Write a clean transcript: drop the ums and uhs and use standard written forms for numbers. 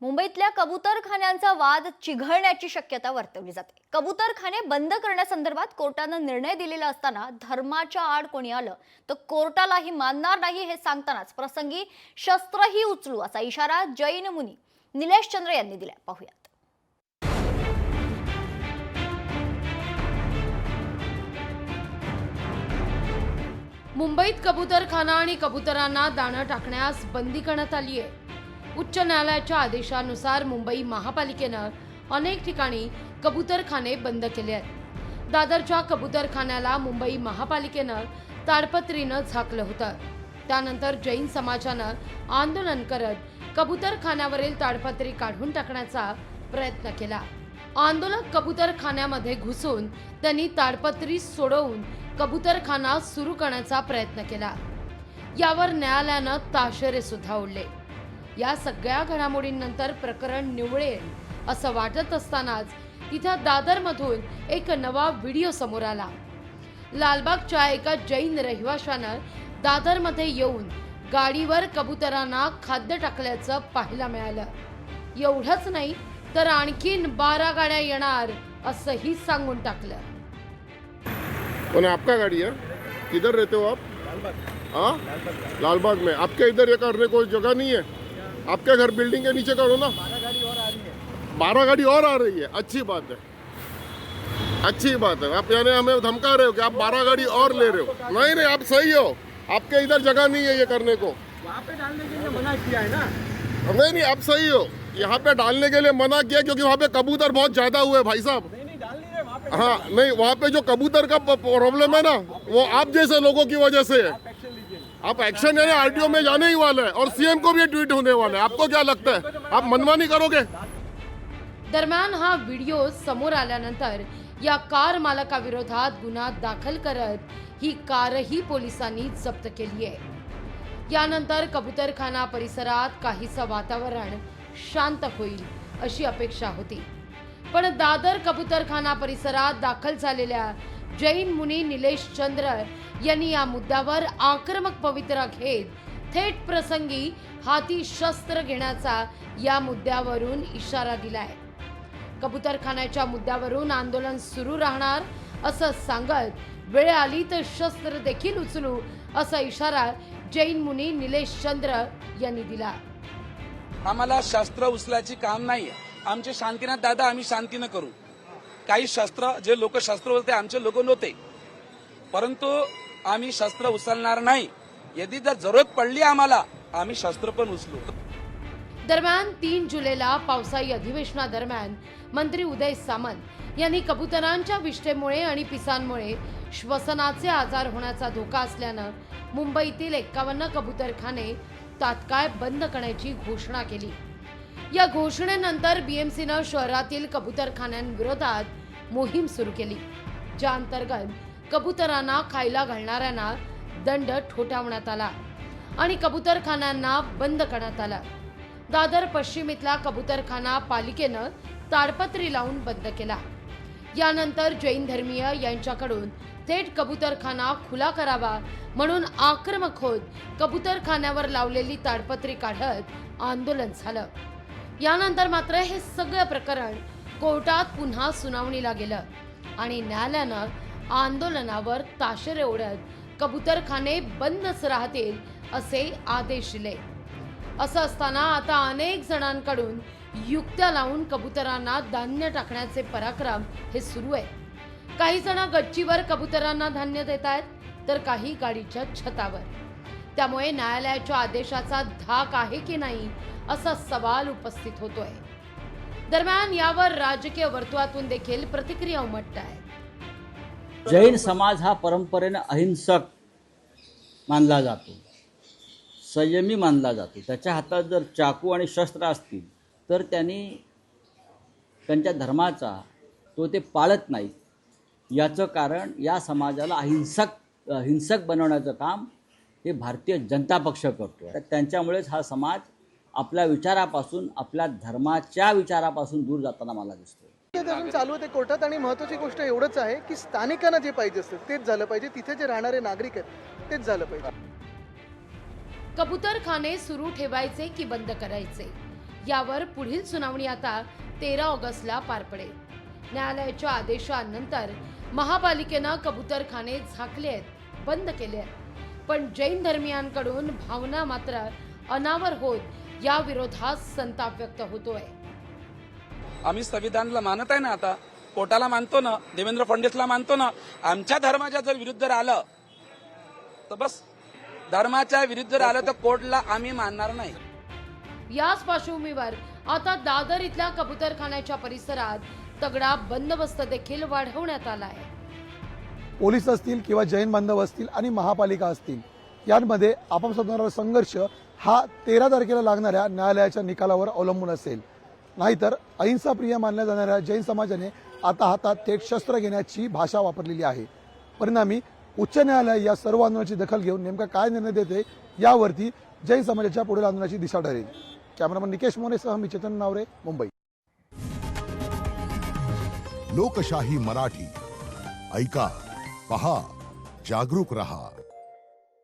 मुंबईतल्या कबूतरखान्यांचा वाद चिघळण्याची शक्यता वर्तवली जाते। कबूतरखाने बंद करण्यासंदर्भात कोर्टाने निर्णय दिलेला असताना धर्माच्या आड कोणी आलं तर कोर्टालाही मानणार नाही हे सांगतानाच प्रसंगी शस्त्रही उचलू असा इशारा जैन मुनी निलेश चंद्र यांनी दिला। पाहूयात। मुंबईत कबूतरखाना आणि कबुतरांना दाणं टाकण्यास बंदी करण्यात आली आहे। उच्च न्यायालयाच्या आदेशानुसार मुंबई महापालिकेनं अनेक ठिकाणी कबूतरखाने बंद केले आहेत। दादरच्या कबूतरखान्याला मुंबई महापालिकेनं ताडपत्रीनं झाकलं होतं। त्यानंतर जैन समाजानं आंदोलन करत कबूतरखान्यावरील ताडपत्री काढून टाकण्याचा प्रयत्न केला। आंदोलक कबूतरखान्यामध्ये घुसून त्यांनी ताडपत्री सोडवून कबूतरखाना सुरू करण्याचा प्रयत्न केला। यावर न्यायालयानं ताशेरे सुद्धा ओढले। या सगळ्या घडामोडींनंतर प्रकरण निवळेल असं वाटत असतानाच तिथं दादरमधून एक नवा व्हिडिओ समोर आला। लालबागच्या एका जैन रहिवाशानं दादरमध्ये येऊन गाडीवर कबुतरांना खाद्य टाकल्याचं पाहायला मिळालं। एवढंच नाही तर आणखीन 12 गाड्या येणार असंही सांगून टाकलं। कौन है? आपका गाड़ी है? किधर रहते हो आप? हाँ, लालबाग में। आपके इधर ये करने को जगह नहीं है? आपके घर बिल्डिंग के नीचे करो ना। 12 गाड़ी और आ रही है। अच्छी बात है, अच्छी बात है। आप यानी हमें धमका रहे हो कि आप 12 गाड़ी और ले रहे हो। नहीं नहीं, आप सही हो। आपके इधर जगह नहीं है ये करने को। वहाँ पे डालने के लिए मना किया है ना। नहीं नहीं, आप सही हो। यहाँ पे डालने के लिए मना किया क्योंकि वहाँ पे कबूतर बहुत ज्यादा हुए भाई साहब। नहीं डाल नहीं रहे वहाँ पे। हाँ नहीं, वहाँ पे जो कबूतर का प्रॉब्लम है ना, वो आप जैसे लोगों की वजह से है। एक्शन लीजिए। आप एक्शन यानी आरटीओ में जाने ही वाला है और सीएम को भी ये ट्वीट होने वाला है। आपको क्या लगता है, आप मनमानी करोगे? दरम्यान हा व्हिडिओ समोर आल्यानंतर या कार मालकाविरोधात गुन्हा दाखल करत ही कारही पोलिसांनी जप्त केली आहे। यानंतर कबूतरखाना परिसरात काहीसं वातावरण शांत होईल अशी अपेक्षा होती, पण दादर कबूतरखाना परिसरात दाखल झालेल्या जैन मुनी निलेश चंद्र यांनी या मुद्द्यावर आक्रमक पवित्रा घेत थेट प्रसंगी हाती शस्त्र घेण्याचा या मुद्द्यावरून इशारा दिलाय। कबूतरखान्याच्या मुद्द्यावरून आंदोलन सुरू राहणार असं सांगत वेळ आली तर शस्त्र देखील उचलू असा इशारा जैन मुनी निलेश चंद्र यांनी दिला। आम्हाला शस्त्र उचलायची काम नाहीये। आमचे शांतीनाथ दादा आम्ही शांतीनं करू। काही शस्त्र जे लोक शस्त्र उचलते आमचे लोक नव्हते, परंतु आम्ही शस्त्र उचलणार नाही। यदि जर जरूरत पडली आम्हाला आम्ही शस्त्र पण उचलू। दरम्यान 3 जुलैला पावसाळी अधिवेशनादरम्यान मंत्री उदय सामंत यांनी कबुतरांच्या विष्ठेमुळे आणि पिसांमुळे श्वसनाचे आजार होण्याचा धोका असल्यानं मुंबईतील 51 कबूतरखाने तात्काळ बंद करण्याची घोषणा केली। या घोषणेनंतर बीएमसीनं शहरातील कबूतरखान्यांविरोधात मोहीम सुरू केली, ज्या अंतर्गत कबुतरांना खायला घालणाऱ्यांना दंड ठोठावण्यात आला आणि कबूतरखान्यांना बंद करण्यात आला। दादर पश्चिम इथला कबूतरखाना पालिकेनं ताडपत्री लावून बंद केला। यानंतर जैन धर्मीय यांच्याकडून थेट कबूतरखाना खुला करावा म्हणून आक्रमक होत कबूतरखान्यावर लावलेली ताडपत्री काढत आंदोलन झालं। यानंतर मात्र हे सगळं प्रकरण कोर्टात पुन्हा सुनावणीला गेलं आणि न्यायालयानं आंदोलनावर ताशेरे ओढत कबूतरखाने बंदच राहतील असे आदेश दिले। असं असताना आता अनेक जणांकडून युक्त्या लावून कबुतरांना धान्य टाकण्याचे पराक्रम हे सुरू आहे। काही जण गच्चीवर कबुतरांना धान्य देत आहेत तर काही गाडीच्या छतावर। त्यामुळे न्यायालयाच्या आदेशाचा धाक आहे की नाही असा सवाल उपस्थित होतोय। दरम्यान यावर राजकीय वर्तुळातून देखील प्रतिक्रिया उमटत आहे। जैन समाज हा परंपरेने अहिंसक मानला जातो, संयमी मानला जातो। त्याच्या हातात जर चाकू आणि शस्त्र असतील तर त्यांनी त्यांच्या धर्माचा तो ते पाळत नाही। याचं कारण या समाजाला हिंसक बनवण्याचं काम हे भारतीय जनता पक्ष करतो। तर त्यांच्यामुळेच हा समाज आपल्या विचारापासून, आपल्या धर्माच्या विचारापासून दूर जाताना मला दिसतो। अजून चालू होते कोर्टात आणि महत्त्वाची गोष्ट एवढंच आहे की स्थानिकांना जे पाहिजे असतं तेच झालं पाहिजे, तिथे जे राहणारे नागरिक आहेत तेच झालं पाहिजे। कबूतरखाने सुरू ठेवायचे की बंद करायचे यावर पुढील सुनावणी आता 13 ऑगस्टला पार पडेल. न्यायालयाच्या आदेशानंतर महापालिकेनं कबूतरखाने झाकले आहेत, बंद केले आहेत. पण जैन धर्मियांकडून भावना मात्र अनावर होत या विरोधात संताप व्यक्त होतोय. आम्ही संविधानाला मानत आहे ना, आता कोर्टाला मानतो ना, देवेंद्र फडणवीसला मानतो ना. आमच्या धर्माच्या जर विरुद्ध राहिलं तर बस, धर्माच्या विरुद्ध राहिलं तर कोर्टला आम्ही मानणार नाही. याच पार्श्वभूमीवर आता दादर इथल्या कबूतरखान्याच्या परिसरात तगडा बंदोबस्त देखील वाढवण्यात आला आहे. पोलीस असतील किंवा जैन बांधव असतील आणि महापालिका असतील यांमध्ये आपापसात होणारा संघर्ष हा 13 तारखेला लागणाऱ्या न्यायालयाच्या निकालावर अवलंबून असेल. नाहीतर अहिंसाप्रिय मानल्या जाणाऱ्या जैन समाजाने आता हातात थेट शस्त्र घेण्याची भाषा वापरलेली आहे. परिणामी उच्च न्यायालय या सर्व आंदोलनाची दखल घेऊन नेमका काय निर्णय देते यावरती जैन समाजाच्या पुढील आंदोलनाची दिशा ठरेल. कॅमेरामन निकेश मोरेसह मी चेतन नावरे, मुंबई. लोकशाही मराठी ऐका, पहा, जागरूक रहा.